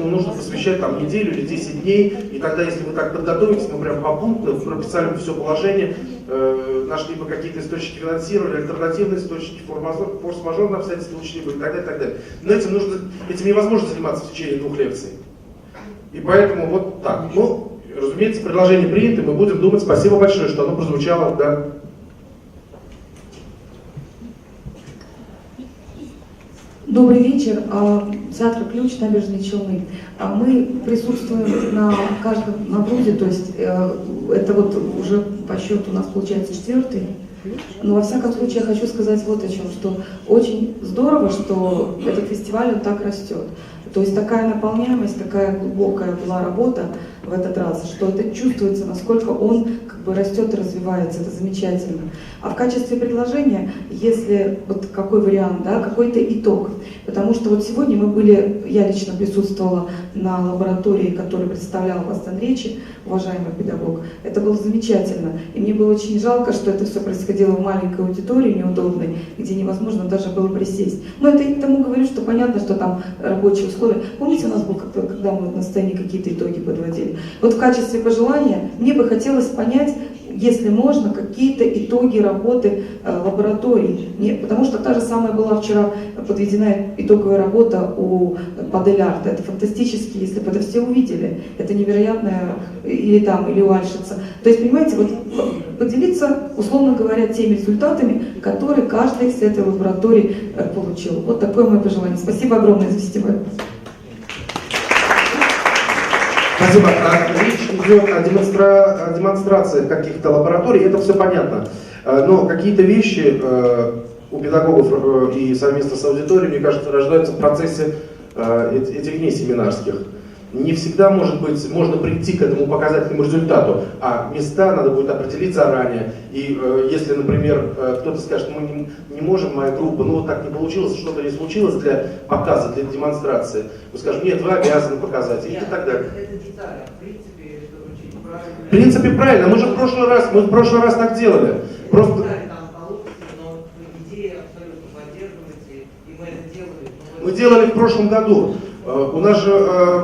нужно посвящать там неделю или 10 дней, и тогда, если вы так подготовитесь, мы прям по пунктам прописали все положение, нашли бы какие-то источники финансирования, альтернативные источники, форс-мажорные обстоятельства учли бы и так далее, и так далее. Но этим невозможно заниматься в течение 2 лекций. И поэтому вот так. Ну, Разумеется, предложение принято, мы будем думать. Спасибо большое, что оно прозвучало. Да. Добрый вечер. Театр «Ключ», Набережные Челны. Мы присутствуем на каждом наброде, то есть это вот уже по счету у нас получается 4-й. Но во всяком случае я хочу сказать вот о чем, что очень здорово, что этот фестиваль он так растет. То есть такая наполняемость, такая глубокая была работа в этот раз, что это чувствуется, насколько он как бы растет и развивается, это замечательно. А в качестве предложения, если вот какой вариант, да, какой-то итог, потому что вот сегодня мы были, я лично присутствовала на лаборатории, которую представлял вас Андрей, уважаемый педагог, это было замечательно, и мне было очень жалко, что это все происходило в маленькой аудитории неудобной, где невозможно даже было присесть. Но это и к тому говорю, что понятно, что там рабочие условия. Помните, у нас был, когда мы на сцене какие-то итоги подводили? Вот в качестве пожелания мне бы хотелось понять, если можно, какие-то итоги работы лабораторий. Потому что та же самая была вчера подведена итоговая работа у Падель-Арта. Это фантастически, если бы это все увидели. Это невероятное, или у Альшица. То есть, понимаете, вот поделиться, условно говоря, теми результатами, которые каждый с этой лаборатории получил. Вот такое мое пожелание. Спасибо огромное за фестиваль. Спасибо. Речь идет о демонстрации каких-то лабораторий, это все понятно. Но какие-то вещи у педагогов и совместно с аудиторией, мне кажется, рождаются в процессе этих дней семинарских. Не всегда, может быть, можно прийти к этому показательному результату, а места надо будет определить заранее. И если, например, кто-то скажет, мы не можем, моя группа, ну вот так не получилось, что-то не случилось для показа, для демонстрации, мы скажем, нет, вы обязаны показать, и так далее. Это детали, в принципе, это очень правильно. В принципе, правильно, мы же в прошлый раз так делали. Просто... Там получится, но идея абсолютно поддерживается, и мы это делали. Мы делали в прошлом году. У нас же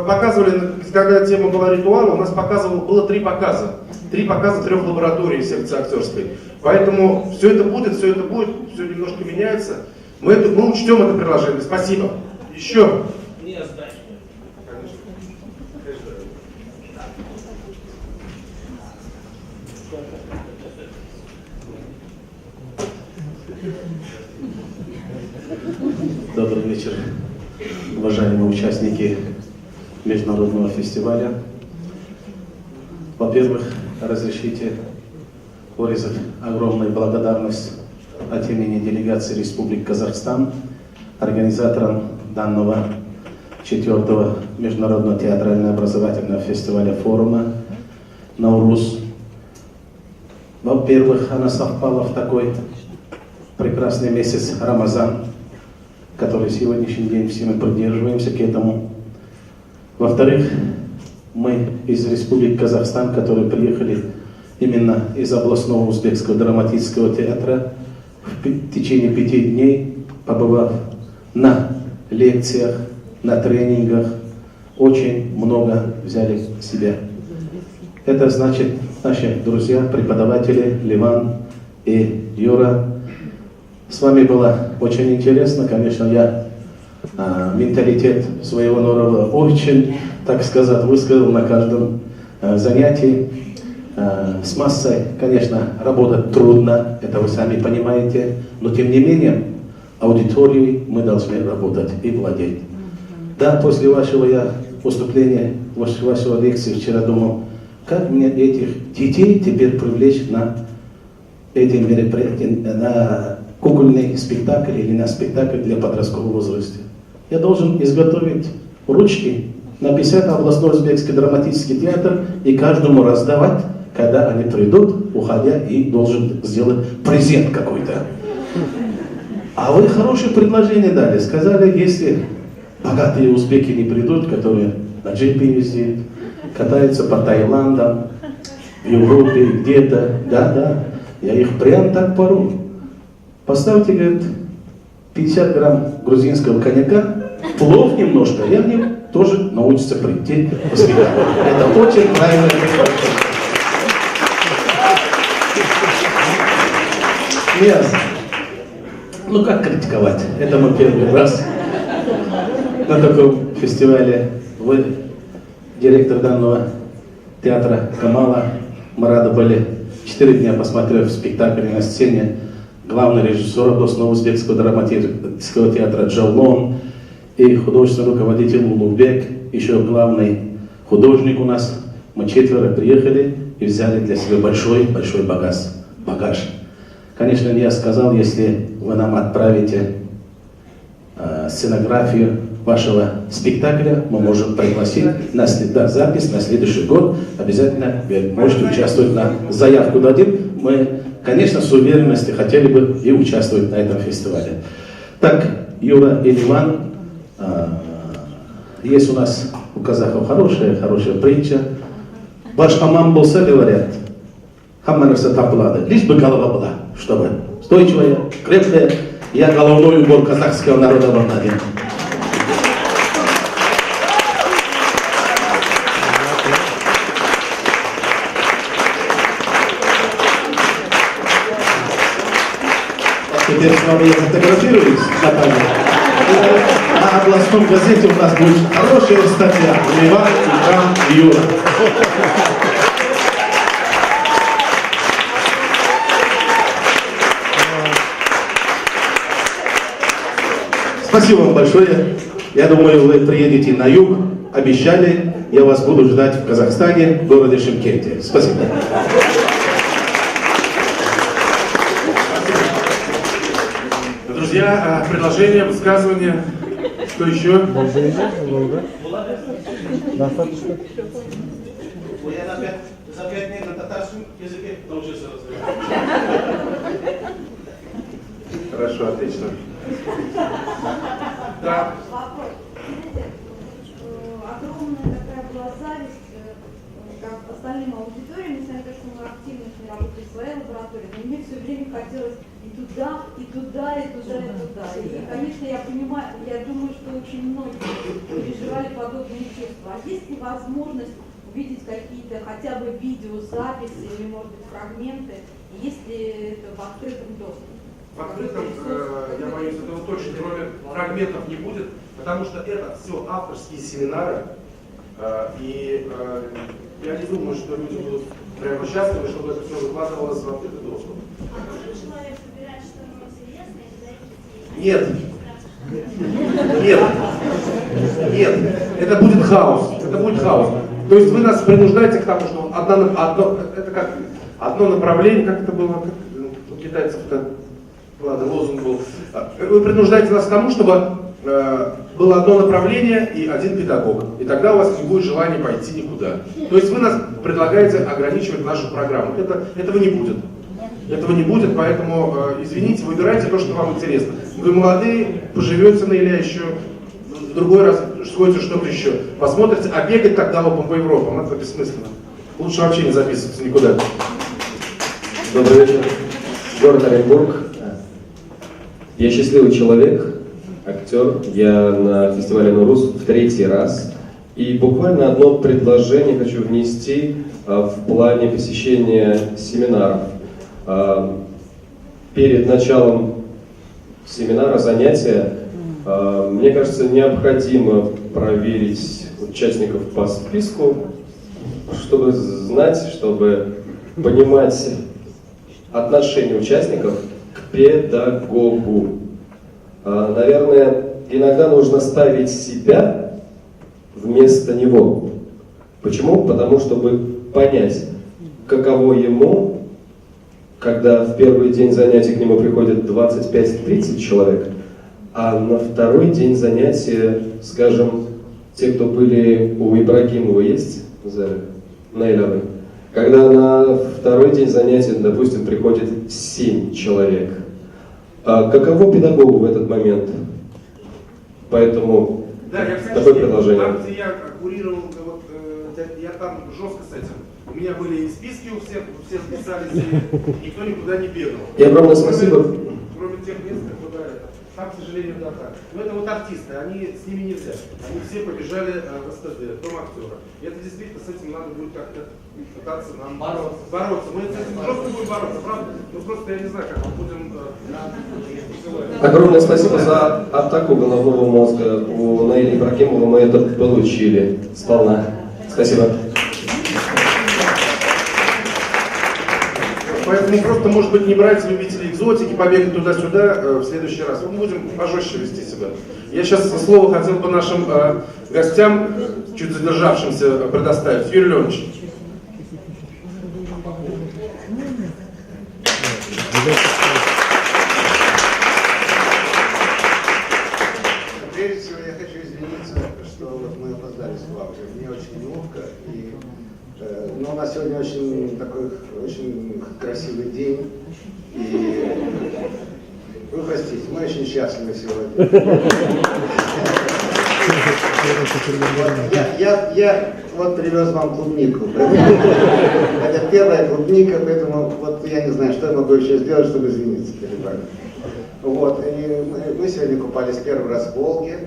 показывали, когда тема была ритуала, у нас было 3 показа. 3 показа 3 лабораторий секции актерской. Поэтому все это будет, все немножко меняется. Мы учтем это предложение. Спасибо. Еще. Не оставь. Добрый вечер, уважаемые участники международного фестиваля. Во-первых, разрешите выразить огромную благодарность от имени делегации Республики Казахстан организаторам данного 4-го международного театрально-образовательного фестиваля форума «Наурус». Во-первых, она совпала в такой прекрасный месяц Рамазан, который сегодняшний день все мы придерживаемся к этому. Во-вторых, мы из Республики Казахстан, которые приехали именно из областного узбекского драматического театра, в течение 5 дней, побывав на лекциях, на тренингах, очень много взяли в себя. Это значит, наши друзья, преподаватели Ливан и Юра, с вами было очень интересно. Конечно, я менталитет своего народа очень, так сказать, высказал на каждом занятии. С массой, конечно, работать трудно, это вы сами понимаете, но тем не менее аудиторией мы должны работать и владеть. Да, после вашего выступления, вашего лекции вчера думал, как мне этих детей теперь привлечь на эти мероприятия, на кукольный спектакль или на спектакль для подросткового возраста. Я должен изготовить ручки, написать на областной узбекский драматический театр и каждому раздавать, когда они придут, уходя, и должен сделать презент какой-то. А вы хорошее предложение дали. Сказали, если богатые узбеки не придут, которые на джипе ездят, катаются по Таиландам, в Европе, где-то, да, я их прям так пору. Поставьте, говорит, 50 грамм грузинского коньяка, плов немножко, и они тоже научатся прийти воспитать. Это очень правильное предложение. Ясно. Ну как критиковать? Это мы первый раз на таком фестивале. Вы директор данного театра Камала. Мы рады были 4 дня посмотрев спектакль на сцене главный режиссер областного узбекского драматического театра Джавлон и художественный руководитель Улугбек, еще главный художник у нас. Мы 4 приехали и взяли для себя большой багаж. Конечно, я сказал, если вы нам отправите сценографию вашего спектакля, мы можем пригласить на запись на следующий год. Обязательно вы можете участвовать, на заявку дадим. Мы, конечно, с уверенностью хотели бы и участвовать на этом фестивале. Так, Юра и Иван, есть у нас у казахов хорошая притча. Ваш хамам болса, говорят, хамманерса таплада, лишь бы голова была, чтобы устойчивая, крепкая. Я головной убор казахского народа вам надену. Теперь с вами я фотографируюсь, Наталья. На областном газете у нас будет хорошая статья. Иван, Иван и Юра. Спасибо вам большое. Я думаю, вы приедете на юг. Обещали. Я вас буду ждать в Казахстане, в городе Шымкенте. Спасибо. Друзья, предложения, высказывания. Что еще? Я за 5 дней на татарском языке научился разговаривать. Хорошо, отлично. Да. Вопрос. Знаете, огромная такая была зависть как остальным аудиториям, несмотря на то, что мы активно с ней работали в своей лаборатории, но мне все время хотелось и туда, и туда, и туда, и туда. И, конечно, я понимаю, я думаю, что очень многие переживали подобные чувства. А есть ли возможность увидеть какие-то хотя бы видеозаписи или, может быть, фрагменты, есть ли это в открытом доступе? В открытом, я боюсь, этого точно, кроме фрагментов, не будет, потому что это все авторские семинары, и я не думаю, что люди будут прямо счастливы, чтобы это все выкладывалось в открытый доступ. А может человек выбирать, что ему интересно, и Нет. Нет. Это будет хаос. Это будет хаос. То есть вы нас принуждаете к тому, что это как одно направление, как это было, как у китайцев-то. Ладно, лозунг был. Вы принуждаете нас к тому, чтобы было одно направление и один педагог. И тогда у вас не будет желания пойти никуда. То есть вы нас предлагаете ограничивать нашу программу. Этого не будет. Этого не будет, поэтому, извините, выбирайте то, что вам интересно. Вы молодые, поживете на Илья еще, в другой раз сходите что-то еще. Посмотрите, а бегать тогда по Европам, это бессмысленно. Лучше вообще не записываться никуда. Добрый вечер. Город Оренбург. Я счастливый человек, актер. Я на фестивале Нурус в 3-й раз. И буквально одно предложение хочу внести в плане посещения семинаров. Перед началом семинара, занятия, мне кажется, необходимо проверить участников по списку, чтобы знать, чтобы понимать отношение участников к педагогу. Наверное, иногда нужно ставить себя вместо него. Почему? Потому чтобы понять, каково ему, когда в первый день занятий к нему приходит 25-30 человек, а на второй день занятия, скажем, те, кто были у Ибрагимова, есть в зале? Наилявы. Когда на второй день занятия, допустим, приходит 7 человек, каково педагогу в этот момент? Поэтому да, я, кстати, такое предложение. Там, где я курировал, я там жестко с этим. У меня были и списки у всех, все записались, и никто никуда не бегал. И огромное спасибо. Кроме тех мест, куда это. Там, к сожалению, да, так. Но это вот артисты, с ними нельзя. Они все побежали в СТД, в дом актера. И это действительно, с этим надо будет как-то пытаться нам бороться. Мы с этим жестко будем бороться, правда? Ну просто я не знаю, как мы будем... Огромное спасибо за атаку головного мозга. У Наили Ибрагимова мы это получили сполна. Спасибо. Поэтому просто, может быть, не брать любителей экзотики, побегать туда-сюда в следующий раз. Мы будем пожестче вести себя. Я сейчас слово хотел бы нашим гостям, чуть задержавшимся, предоставить. Юрий Леонидович. Прежде всего, я хочу извиниться, что вот мы опоздали с Клавдией. Мне очень неловко. Но у нас сегодня очень такой очень красивый день. И вы простите, мы очень счастливы сегодня. Я вот привез вам клубнику. Это первая клубника, поэтому вот я не знаю, что я могу еще сделать, чтобы извиниться перед вами. Вот, и мы сегодня купались первый раз в Волге,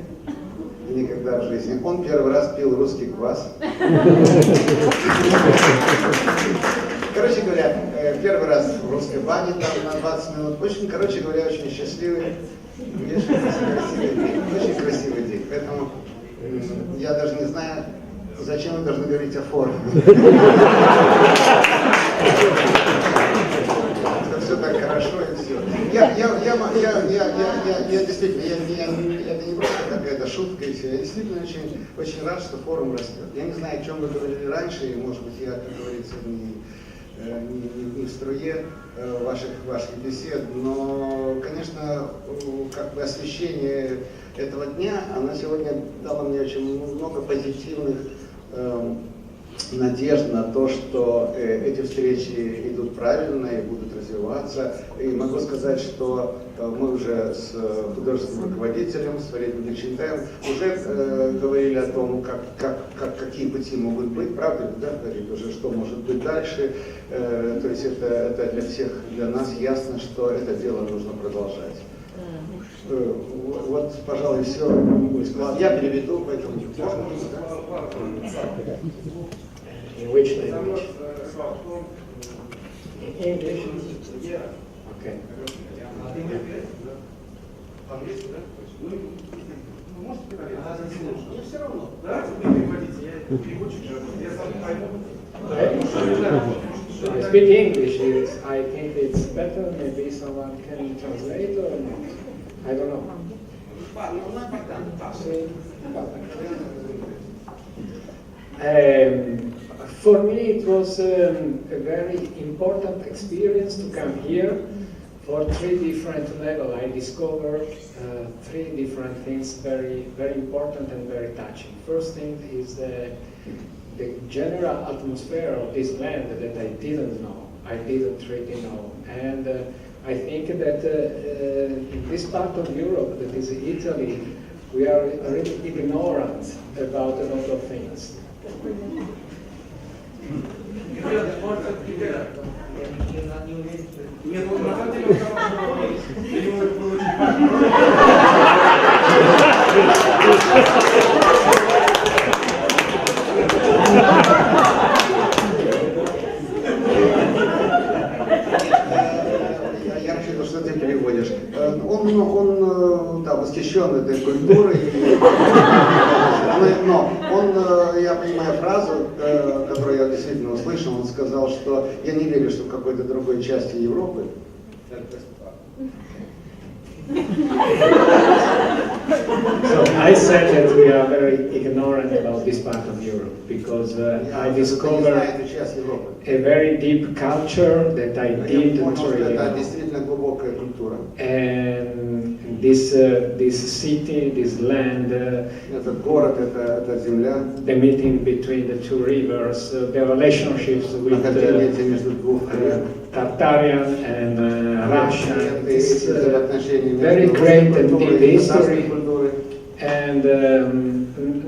никогда в жизни. Он первый раз пил русский квас. Короче говоря, первый раз в русской бане там на 20 минут. Очень, короче говоря, очень счастливый, очень красивый день. Поэтому я даже не знаю, зачем вы должны говорить о форме. Все так хорошо и все. Я действительно, это не просто какая-то шутка и все. Я действительно очень рад, что форум растет. Я не знаю, о чем вы говорили раньше, и может быть я, как говорится, не в струе ваших бесед, но, конечно, как бы освещение этого дня, оно сегодня дало мне очень много позитивных надежд на то, что эти встречи идут правильно и будут развиваться. И могу сказать, что мы уже с художественным руководителем, с Фаридом Дельчинтаем, уже говорили о том, какие пути могут быть, правда, да, Фарид, уже что может быть дальше. То есть это для всех, для нас ясно, что это дело нужно продолжать. Вот, пожалуй, все. Я переведу, поэтому In which language? English? Okay. По-английски, да? Ну, можете переводить? Мне все равно. Давайте вы переводите, я переводчик же. Я сам пойму. I speak English. I think it's better. Maybe someone can translate or not. I don't know. For me, it was a very important experience to come here for 3 different levels. I discovered 3 different things very, very important and very touching. First thing is the general atmosphere of this land that I didn't know. I didn't really know. And I think that in this part of Europe, that is Italy, we are really ignorant about a lot of things. Я рассчитывал, что ты переводишь. Он да, восхищен этой культурой. Но он, я понимаю фразу, которую я действительно услышал, он сказал, что я не верю, что в какой-то другой части Европы. So I said that we are very ignorant about this part of Europe because I discovered a very deep culture that I didn't really know. And this city, this land, the meeting between the 2 rivers, the relationships with Tartarian and Russian, this very great and deep history. And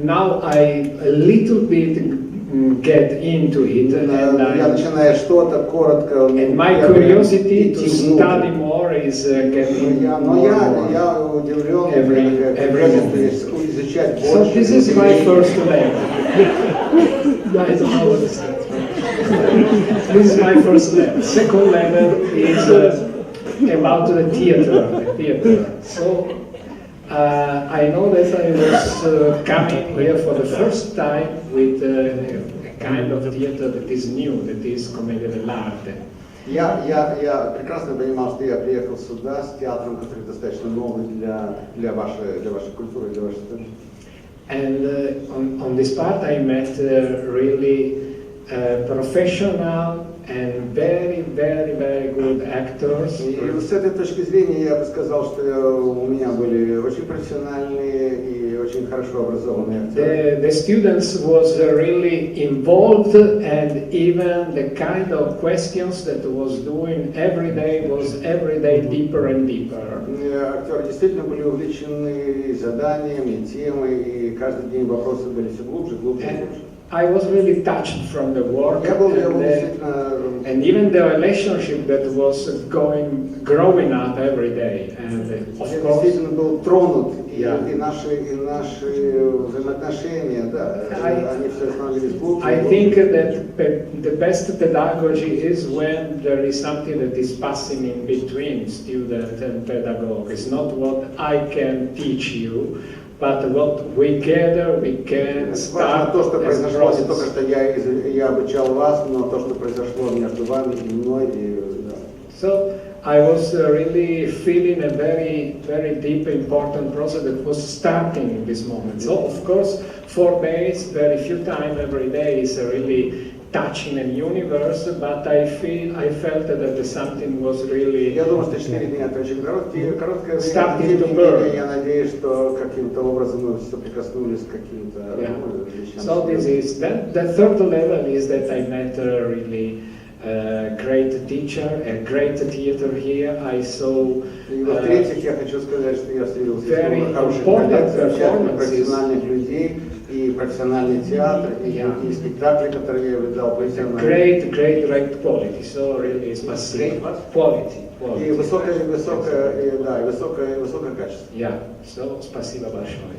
now I a little bit get into it, and my curiosity to study more is getting more every moment. So this is my first level. I don't know what to say. This is my first level. Second level is about the theater. So I know that I was coming here for the first time with a kind of theater that is new, that is Commedia dell'arte. Я прекрасно понимал, что я приехал сюда с театром, который достаточно новый для вашей культуры, для вашей страны. And on this part I met really professional and very good actors. И с этой точки зрения я бы сказал, что у меня были очень профессиональные и очень хорошо образованные актеры. The students was really involved, and even the kind of questions that was doing every day was every day deeper and deeper. Актеры действительно были увлечены и заданием, и темой, и каждый день вопросы были все глубже, глубже, глубже. I was really touched from the work and even the relationship that was growing up every day. And of course, действительно был тронут и наши взаимоотношения, да, они все становились глубже. I think that the best pedagogy is when there is something that is passing in between student and pedagogue. It's not what I can teach you, but what we gather, we can start то, что as произошло, не process. только что я обучал вас, но то, что произошло между вами и мной. So I was really feeling a very deep, important process that was starting in this moment. So of course, 4 days, very few time every day is really touching a universe, but I felt that something was really Я думаю, что 4 дня это очень короткое starting to время. burn. Я надеюсь, что каким-то образом мы соприкоснулись с каким-то вещам. So this is the third level is that I met a really great teacher, a great theater here. I saw И в-третьих, я хочу сказать, что я встретился very с хороших important коллег, performances. профессиональных людей, и профессиональный театр, и спектакли, которые я видал профессионально. Great quality. So really спасибо. Quality. И высокое качество. Yeah. So спасибо большое.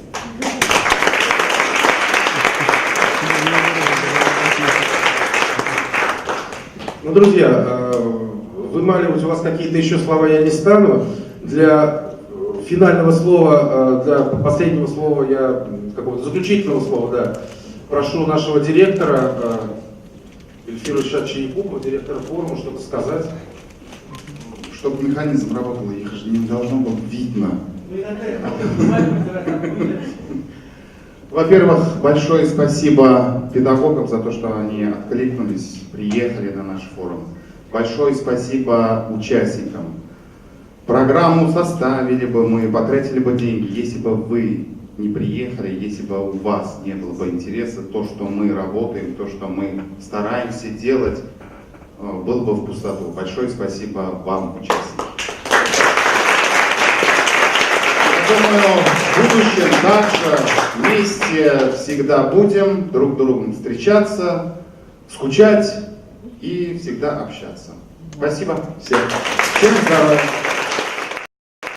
Ну, друзья, вымаливать у вас какие-то еще слова я не стану. Для финального слова, для последнего слова, какого-то заключительного слова, да, прошу нашего директора Эльфира Чайкупова, директора форума, что-то сказать. Чтобы механизм работал, их же не должно быть видно. Во-первых, большое спасибо педагогам за то, что они откликнулись, приехали на наш форум. Большое спасибо участникам. Программу составили бы мы, потратили бы деньги, если бы вы не приехали, если бы у вас не было бы интереса, то, что мы работаем, то, что мы стараемся делать, было бы в пустоту. Большое спасибо вам, участники. Я думаю, в будущем также вместе всегда будем друг с другом встречаться, скучать и всегда общаться. Спасибо всем. Всем здоровья.